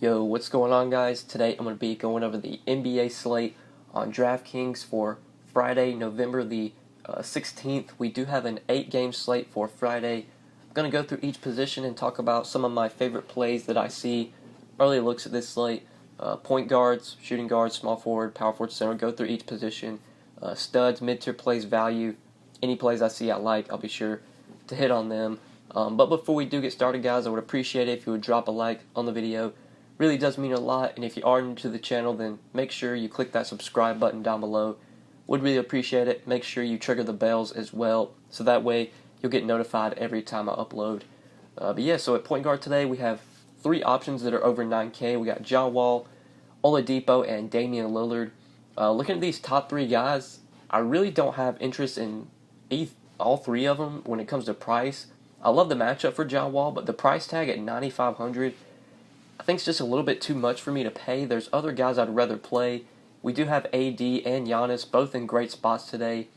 Yo, what's going on, guys? Today I'm going to be going over the NBA slate on DraftKings for Friday, November the 16th. We do have an 8-game slate for Friday. I'm going to go through each position and talk about some of my favorite plays that I see. Early looks at this slate. Point guards, shooting guards, small forward, power forward, center. Go through each position. Studs, mid-tier plays, value. Any plays I see I like, I'll be sure to hit on them. But before we do get started, guys, I would appreciate it if you would drop a like on the video. Really does mean a lot, and if you are new to the channel, then make sure you click that subscribe button down below. Would really appreciate it. Make sure you trigger the bells as well, so that way you'll get notified every time I upload. So at point guard today, we have 3 options that are over 9K. We got John Wall, Oladipo, and Damian Lillard. Looking at these top 3 guys, I really don't have interest in all 3 of them when it comes to price. I love the matchup for John Wall, but the price tag at $9,500, I think it's just a little bit too much for me to pay. There's other guys I'd rather play. We do have AD and Giannis both in great spots today.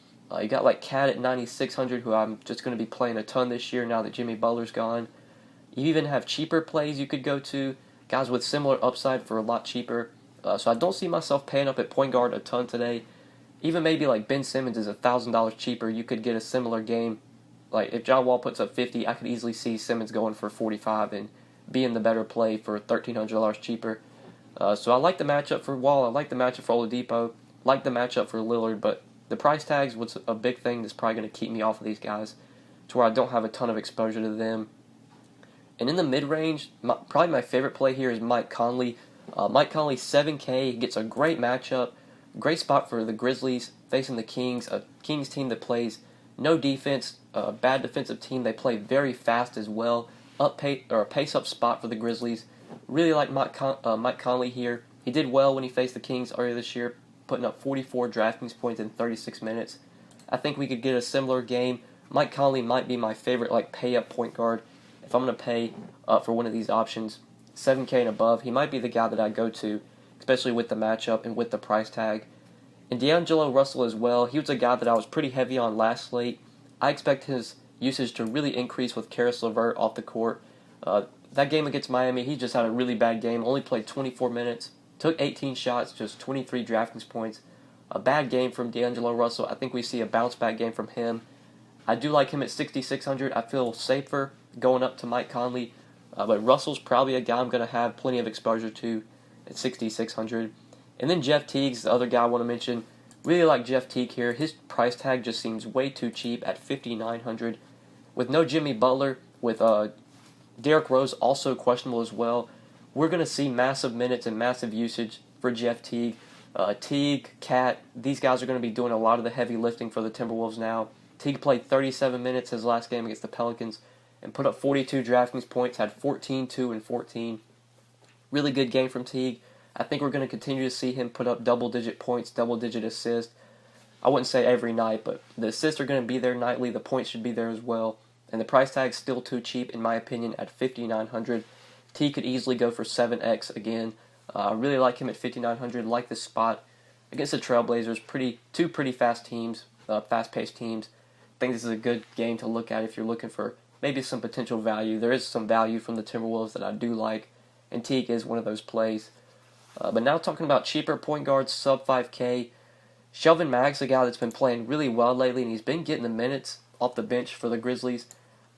You got like Cat at 9,600, who I'm just going to be playing a ton this year now that Jimmy Butler's gone. You even have cheaper plays you could go to, guys with similar upside for a lot cheaper. So I don't see myself paying up at point guard a ton today. Even maybe like Ben Simmons is $1,000 cheaper. You could get a similar game. Like if John Wall puts up 50, I could easily see Simmons going for 45 and being the better play for $1,300 cheaper. So I like the matchup for Wall. I like the matchup for Oladipo. Like the matchup for Lillard, but the price tags was a big thing that's probably going to keep me off of these guys to where I don't have a ton of exposure to them. And in the mid-range, probably my favorite play here is Mike Conley. Mike Conley, 7K, gets a great matchup. Great spot for the Grizzlies facing the Kings, a Kings team that plays no defense, a bad defensive team. They play very fast as well. A pace-up spot for the Grizzlies. Really like Mike Conley here. He did well when he faced the Kings earlier this year, putting up 44 DraftKings points in 36 minutes. I think we could get a similar game. Mike Conley might be my favorite pay-up point guard. If I'm going to pay for one of these options, 7K and above, he might be the guy that I go to, especially with the matchup and with the price tag. And D'Angelo Russell as well. He was a guy that I was pretty heavy on last slate. I expect his usage to really increase with Karis LeVert off the court. That game against Miami, he just had a really bad game. Only played 24 minutes. Took 18 shots, just 23 DraftKings points. A bad game from D'Angelo Russell. I think we see a bounce-back game from him. I do like him at 6,600. I feel safer going up to Mike Conley. But Russell's probably a guy I'm going to have plenty of exposure to at 6,600. And then Jeff Teague's the other guy I want to mention. Really like Jeff Teague here. His price tag just seems way too cheap at 5,900. With no Jimmy Butler, with Derrick Rose also questionable as well, we're going to see massive minutes and massive usage for Jeff Teague. Teague, Cat, these guys are going to be doing a lot of the heavy lifting for the Timberwolves now. Teague played 37 minutes his last game against the Pelicans and put up 42 DraftKings points, had 14, 2, and 14. Really good game from Teague. I think we're going to continue to see him put up double-digit points, double-digit assists. I wouldn't say every night, but the assists are going to be there nightly. The points should be there as well. And the price tag's still too cheap, in my opinion, at $5,900. T could easily go for 7X again. I really like him at $5,900. Like this spot against the Trailblazers. Two pretty fast teams, fast-paced teams. I think this is a good game to look at if you're looking for maybe some potential value. There is some value from the Timberwolves that I do like, and Teague is one of those plays. But now talking about cheaper point guards, sub 5K. Shelvin Mack's a guy that's been playing really well lately, and he's been getting the minutes off the bench for the Grizzlies.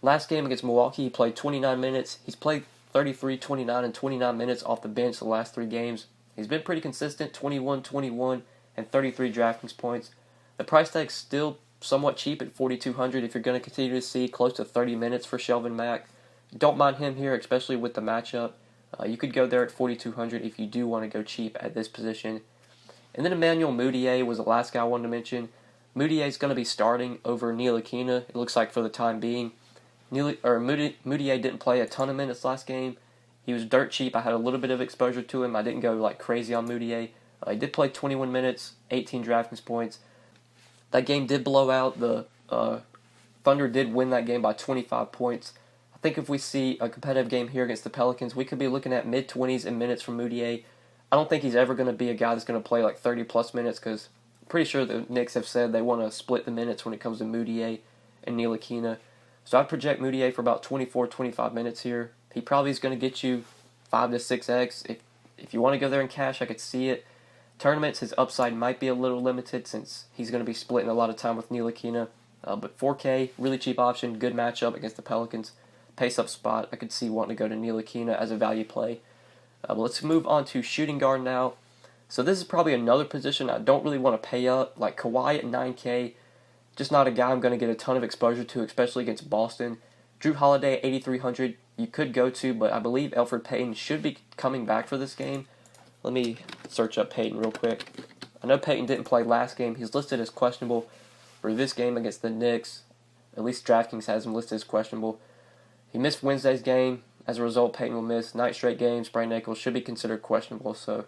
Last game against Milwaukee, he played 29 minutes. He's played 33, 29, and 29 minutes off the bench the last 3 games. He's been pretty consistent, 21, 21, and 33 DraftKings points. The price tag's still somewhat cheap at $4,200 if you're going to continue to see close to 30 minutes for Shelvin Mack. Don't mind him here, especially with the matchup. You could go there at $4,200 if you do want to go cheap at this position. And then Emmanuel Mudiay was the last guy I wanted to mention. Mudiay is going to be starting over Ntilikina, it looks like, for the time being. Mudiay didn't play a ton of minutes last game. He was dirt cheap. I had a little bit of exposure to him. I didn't go crazy on Mudiay. He did play 21 minutes, 18 DraftKings points. That game did blow out. The Thunder did win that game by 25 points. I think if we see a competitive game here against the Pelicans, we could be looking at mid-20s in minutes from Mudiay. I don't think he's ever going to be a guy that's going to play 30-plus minutes because I'm pretty sure the Knicks have said they want to split the minutes when it comes to Mudiay and Ntilikina. So I'd project Mudiay for about 24, 25 minutes here. He probably is going to get you 5 to 6x. If you want to go there in cash, I could see it. Tournaments, his upside might be a little limited since he's going to be splitting a lot of time with Ntilikina. But 4K, really cheap option, good matchup against the Pelicans. Pace-up spot, I could see wanting to go to Ntilikina as a value play. But let's move on to shooting guard now. So this is probably another position I don't really want to pay up. Like Kawhi at 9K, just not a guy I'm going to get a ton of exposure to, especially against Boston. Drew Holiday at 8,300, you could go to, but I believe Elfrid Payton should be coming back for this game. Let me search up Payton real quick. I know Payton didn't play last game. He's listed as questionable for this game against the Knicks. At least DraftKings has him listed as questionable. He missed Wednesday's game. As a result, Payton will miss 9 straight games. Sprained ankle should be considered questionable. So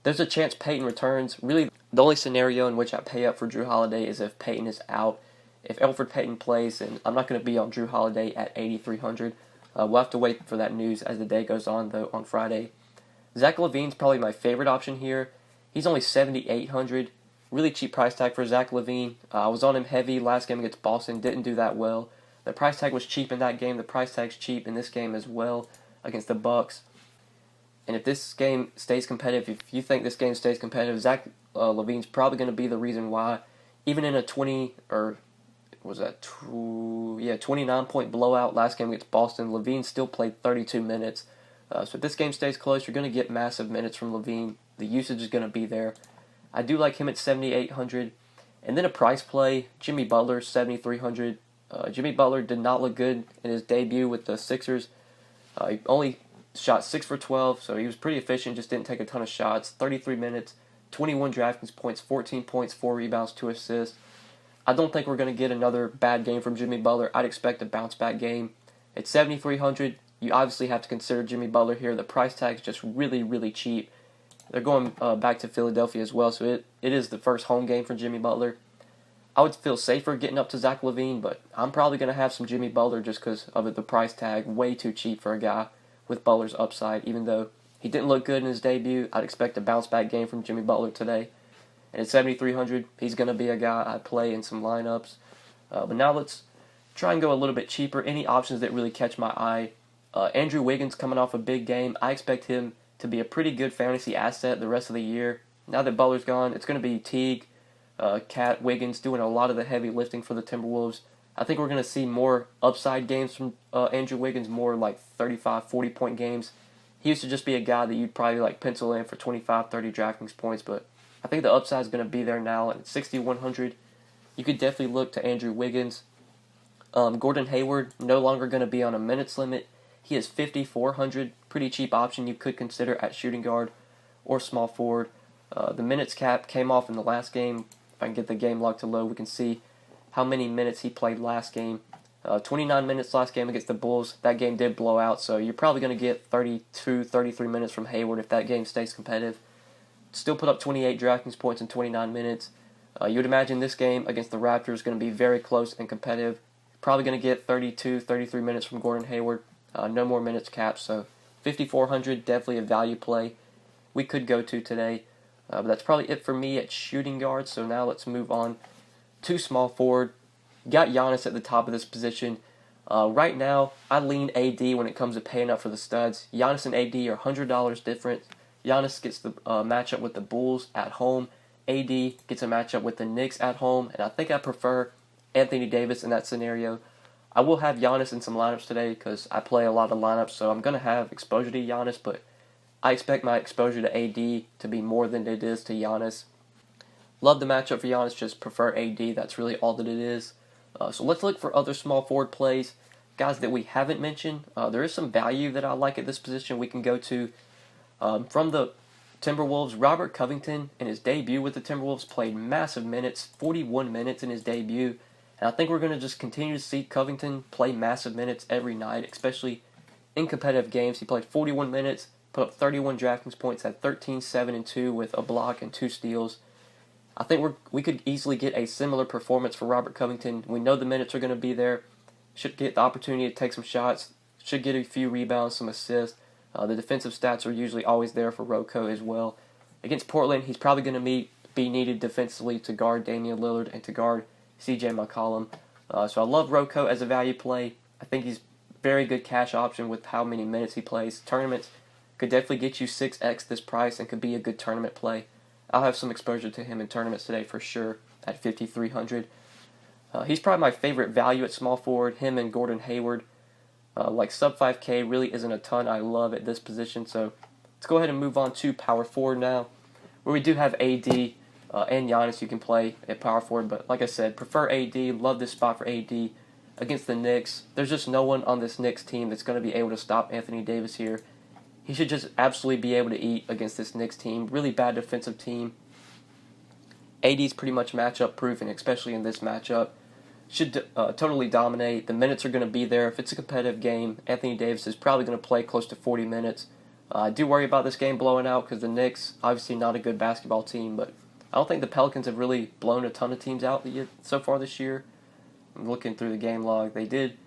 there's a chance Payton returns. Really, the only scenario in which I pay up for Drew Holiday is if Payton is out. If Elfrid Payton plays, then I'm not going to be on Drew Holiday at 8,300. We'll have to wait for that news as the day goes on, though, on Friday. Zach LaVine's probably my favorite option here. He's only 7,800. Really cheap price tag for Zach LaVine. I was on him heavy last game against Boston. Didn't do that well. The price tag was cheap in that game. The price tag's cheap in this game as well against the Bucks. And if this game stays competitive, if you think this game stays competitive, Zach LaVine's probably going to be the reason why. Even in a 29-point blowout last game against Boston, LaVine still played 32 minutes. So if this game stays close, you're going to get massive minutes from LaVine. The usage is going to be there. I do like him at 7,800. And then a price play, Jimmy Butler, 7,300. Jimmy Butler did not look good in his debut with the Sixers. He only shot 6 for 12, so he was pretty efficient, just didn't take a ton of shots. 33 minutes, 21 DraftKings points, 14 points, 4 rebounds, 2 assists. I don't think we're going to get another bad game from Jimmy Butler. I'd expect a bounce-back game. At 7,300, you obviously have to consider Jimmy Butler here. The price tag is just really, really cheap. They're going back to Philadelphia as well, so it is the first home game for Jimmy Butler. I would feel safer getting up to Zach LaVine, but I'm probably going to have some Jimmy Butler just because of the price tag. Way too cheap for a guy with Butler's upside. Even though he didn't look good in his debut, I'd expect a bounce-back game from Jimmy Butler today. And at 7,300, he's going to be a guy I'd play in some lineups. But now let's try and go a little bit cheaper. Any options that really catch my eye. Andrew Wiggins coming off a big game. I expect him to be a pretty good fantasy asset the rest of the year. Now that Butler's gone, it's going to be Teague, Cat, Wiggins doing a lot of the heavy lifting for the Timberwolves. I think we're going to see more upside games from Andrew Wiggins, more like 35, 40-point games. He used to just be a guy that you'd probably like pencil in for 25, 30 DraftKings points, but I think the upside is going to be there now. At 6,100, you could definitely look to Andrew Wiggins. Gordon Hayward, no longer going to be on a minutes limit. He is 5,400, pretty cheap option you could consider at shooting guard or small forward. The minutes cap came off in the last game. If I can get the game log to load, we can see how many minutes he played last game. 29 minutes last game against the Bulls. That game did blow out, so you're probably going to get 32, 33 minutes from Hayward if that game stays competitive. Still put up 28 DraftKings points in 29 minutes. You would imagine this game against the Raptors is going to be very close and competitive. Probably going to get 32, 33 minutes from Gordon Hayward. No more minutes capped, so 5,400, definitely a value play we could go to today. But that's probably it for me at shooting guard. So now let's move on to small forward. Got Giannis at the top of this position. Right now, I lean AD when it comes to paying up for the studs. Giannis and AD are $100 different. Giannis gets the matchup with the Bulls at home. AD gets a matchup with the Knicks at home. And I think I prefer Anthony Davis in that scenario. I will have Giannis in some lineups today because I play a lot of lineups, so I'm going to have exposure to Giannis, but I expect my exposure to AD to be more than it is to Giannis. Love the matchup for Giannis, just prefer AD. That's really all that it is. So let's look for other small forward plays. Guys that we haven't mentioned, there is some value that I like at this position we can go to. From the Timberwolves, Robert Covington in his debut with the Timberwolves played massive minutes, 41 minutes in his debut. And I think we're going to just continue to see Covington play massive minutes every night, especially in competitive games. He played 41 minutes, put up 31 DraftKings points, had 13, 7, and 2 with a block and 2 steals. I think we could easily get a similar performance for Robert Covington. We know the minutes are going to be there. Should get the opportunity to take some shots. Should get a few rebounds, some assists. The defensive stats are usually always there for Rocco as well. Against Portland, he's probably going to be needed defensively to guard Damian Lillard and to guard CJ McCollum. So I love Rocco as a value play. I think he's very good cash option with how many minutes he plays. Tournaments, Could definitely get you 6x this price and could be a good tournament play. I'll have some exposure to him in tournaments today for sure at 5,300. He's probably my favorite value at small forward. Him and Gordon Hayward. Like sub 5K really isn't a ton I love at this position. So let's go ahead and move on to power forward now, where we do have AD and Giannis you can play at power forward. But like I said, prefer AD. Love this spot for AD against the Knicks. There's just no one on this Knicks team that's going to be able to stop Anthony Davis here. He should just absolutely be able to eat against this Knicks team. Really bad defensive team. AD's pretty much matchup proof, and especially in this matchup, should totally dominate. The minutes are going to be there. If it's a competitive game, Anthony Davis is probably going to play close to 40 minutes. I do worry about this game blowing out because the Knicks, obviously not a good basketball team, but I don't think the Pelicans have really blown a ton of teams out so far this year. I'm looking through the game log. They did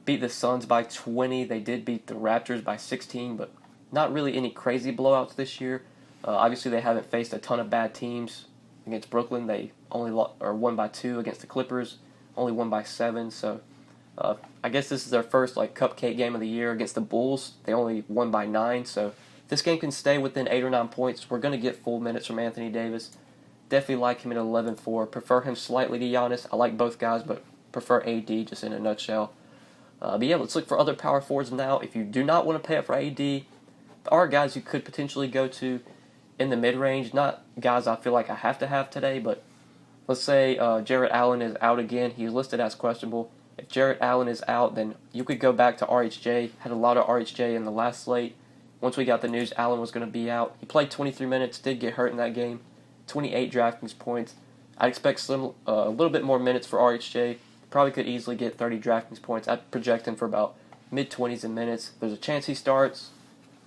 beat the Suns by 20. They did beat the Raptors by 16, but not really any crazy blowouts this year. Obviously, they haven't faced a ton of bad teams. Against Brooklyn, they only won by 2. Against the Clippers, only won by 7. So I guess this is their first cupcake game of the year. Against the Bulls, they only won by 9. So if this game can stay within 8 or 9 points, we're going to get full minutes from Anthony Davis. Definitely like him at 11-4. Prefer him slightly to Giannis. I like both guys, but prefer AD just in a nutshell. But yeah, let's look for other power forwards now. If you do not want to pay up for AD, there are guys you could potentially go to in the mid-range. Not guys I feel like I have to have today, but let's say Jarrett Allen is out again. He's listed as questionable. If Jarrett Allen is out, then you could go back to RHJ. Had a lot of RHJ in the last slate. Once we got the news Allen was going to be out, he played 23 minutes, did get hurt in that game. 28 DraftKings points. I'd expect a little bit more minutes for RHJ. Probably could easily get 30 DraftKings points. I'd project him for about mid-20s in minutes. There's a chance he starts.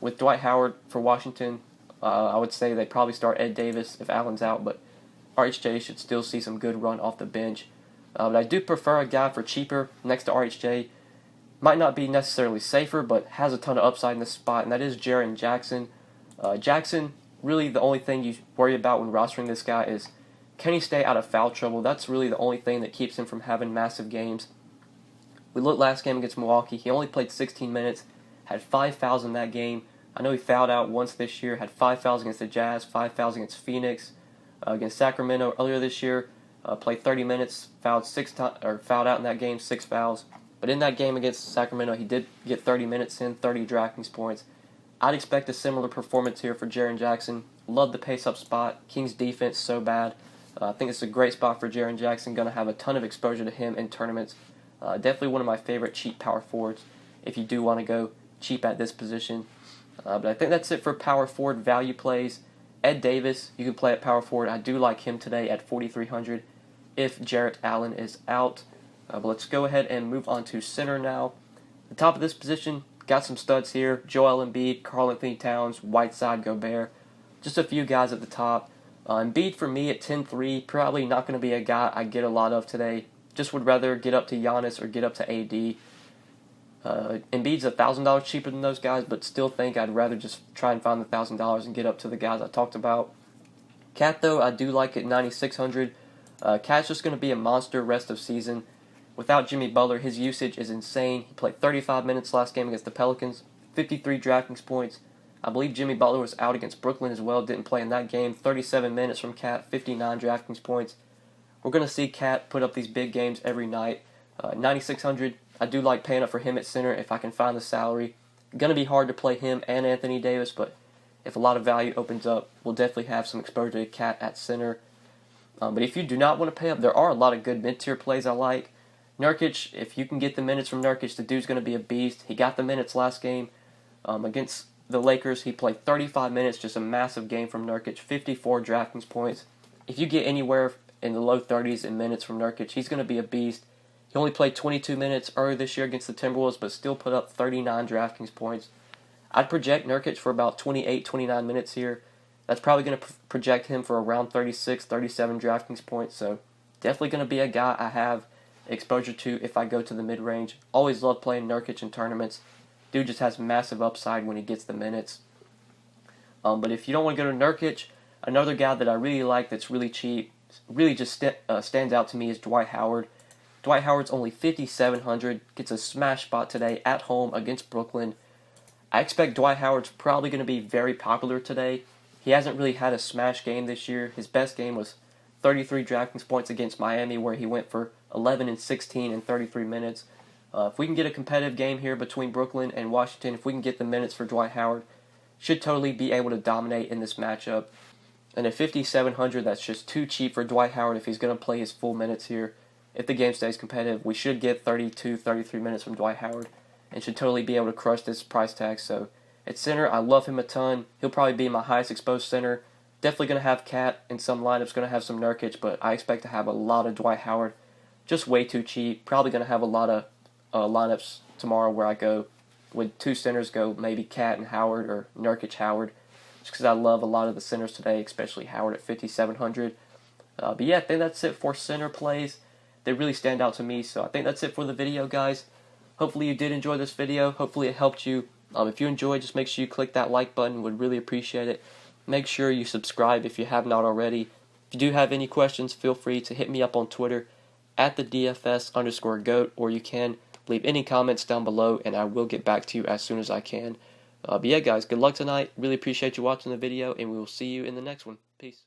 With Dwight Howard for Washington, I would say they probably start Ed Davis if Allen's out, but RHJ should still see some good run off the bench. But I do prefer a guy for cheaper next to RHJ. Might not be necessarily safer, but has a ton of upside in this spot, and that is Jaren Jackson. Jackson, really the only thing you worry about when rostering this guy is, can he stay out of foul trouble? That's really the only thing that keeps him from having massive games. We looked last game against Milwaukee. He only played 16 minutes, had 5 fouls in that game. I know he fouled out once this year, had 5 fouls against the Jazz, 5 fouls against Phoenix. Against Sacramento earlier this year, played 30 minutes, fouled out in that game, 6 fouls. But in that game against Sacramento, he did get 30 minutes in, 30 DraftKings points. I'd expect a similar performance here for Jaren Jackson. Love the pace-up spot. Kings defense so bad. I think it's a great spot for Jaren Jackson. Going to have a ton of exposure to him in tournaments. Definitely one of my favorite cheap power forwards if you do want to go cheap at this position. But I think that's it for power forward value plays. Ed Davis, you can play at power forward. I do like him today at 4,300 if Jarrett Allen is out. But let's go ahead and move on to center now. The top of this position, got some studs here. Joel Embiid, Karl-Anthony Towns, Whiteside, Gobert. Just a few guys at the top. Embiid for me at 10-3, probably not going to be a guy I get a lot of today. Just would rather get up to Giannis or get up to AD. Embiid's $1,000 cheaper than those guys, but still think I'd rather just try and find the $1,000 and get up to the guys I talked about. Cat, though, I do like at 9,600. Cat's just going to be a monster rest of season. Without Jimmy Butler, his usage is insane. He played 35 minutes last game against the Pelicans, 53 DraftKings points. I believe Jimmy Butler was out against Brooklyn as well, didn't play in that game. 37 minutes from Cat, 59 DraftKings points. We're going to see Cat put up these big games every night. 9,600, I do like paying up for him at center if I can find the salary. Going to be hard to play him and Anthony Davis, but if a lot of value opens up, we'll definitely have some exposure to Cat at center. But if you do not want to pay up, there are a lot of good mid-tier plays I like. Nurkic, if you can get the minutes from Nurkic, the dude's going to be a beast. He got the minutes last game against the Lakers. He played 35 minutes, just a massive game from Nurkic, 54 DraftKings points. If you get anywhere in the low 30s in minutes from Nurkic, he's going to be a beast. He only played 22 minutes earlier this year against the Timberwolves, but still put up 39 DraftKings points. I'd project Nurkic for about 28, 29 minutes here. That's probably going to project him for around 36, 37 DraftKings points, so definitely going to be a guy I have exposure to if I go to the mid-range. Always love playing Nurkic in tournaments. Dude just has massive upside when he gets the minutes. But if you don't want to go to Nurkic, another guy that I really like that's really cheap, really just stands out to me is Dwight Howard. Dwight Howard's only 5,700, gets a smash spot today at home against Brooklyn. I expect Dwight Howard's probably going to be very popular today. He hasn't really had a smash game this year. His best game was 33 DraftKings points against Miami, where he went for 11 and 16 in 33 minutes. If we can get a competitive game here between Brooklyn and Washington, if we can get the minutes for Dwight Howard, should totally be able to dominate in this matchup. And at 5,700, that's just too cheap for Dwight Howard if he's going to play his full minutes here. If the game stays competitive, we should get 32, 33 minutes from Dwight Howard and should totally be able to crush this price tag. So at center, I love him a ton. He'll probably be my highest exposed center. Definitely going to have Cat in some lineups, going to have some Nurkic, but I expect to have a lot of Dwight Howard. Just way too cheap. Probably going to have a lot of lineups tomorrow where I go with two centers, go maybe Cat and Howard or Nurkic Howard, just because I love a lot of the centers today, especially Howard at 5,700. But yeah, I think that's it for center plays. They really stand out to me, so I think that's it for the video, guys. Hopefully you did enjoy this video. Hopefully it helped you. If you enjoyed, just make sure you click that like button. Would really appreciate it. Make sure you subscribe if you have not already. If you do have any questions, feel free to hit me up on Twitter at the DFS_GOAT, or you can leave any comments down below, and I will get back to you as soon as I can. But yeah, guys, good luck tonight. Really appreciate you watching the video, and we will see you in the next one. Peace.